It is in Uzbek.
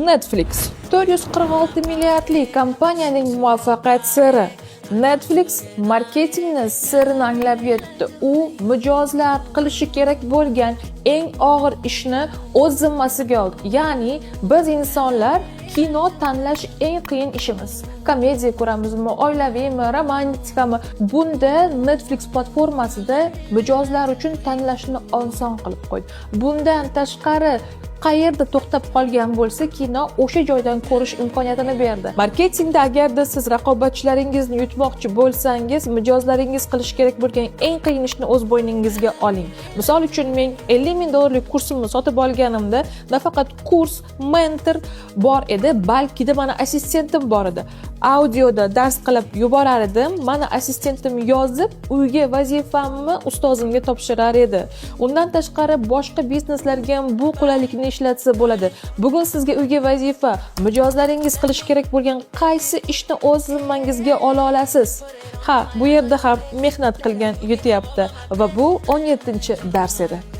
Netflix 446 milliardlik kompaniyaning muvaffaqiyat siri. Netflix marketingni sirini anglab yetdi. U mijozlar qilishi kerak bo'lgan eng og'ir ishni o'z zimmasiga oldi. Ya'ni biz insonlar kino tanlash eng qiyin ishimiz. Komediya ko'ramizmi, oilaviymi, romantikami? Bunda Netflix platformasida mijozlar uchun tanlashni oson qilib qo'ydi. Bundan tashqari qayerda to'xtab qolgan bo'lsa, kino o'sha joydan ko'rish imkoniyatini berdi. Marketingda agarda siz raqobatchilaringizni yutmoqchi bo'lsangiz, mijozlaringiz qilish kerak bo'lgan eng qiyin ishni o'z bo'yningizga oling. Misol uchun men 50 ming dollarlik kursimni sotib olganimda nafaqat kurs, mentor bor edi, balki mani assistentim bor edi. Audioda dars qilib yuborar edim, mani assistentim yozib, uyga vazifamni ustozimga topshirar edi. Undan tashqari boshqa bizneslarga ham bu qulaylikni ishlatsa bo'ladi. Bugun sizga uyga vazifa, mijozlaringiz qilish kerak bo'lgan qaysi ishni o'z zimmangizga ola olasiz? Ha, bu yerda ham mehnat qilgan yutyapti va bu 17-dars edi.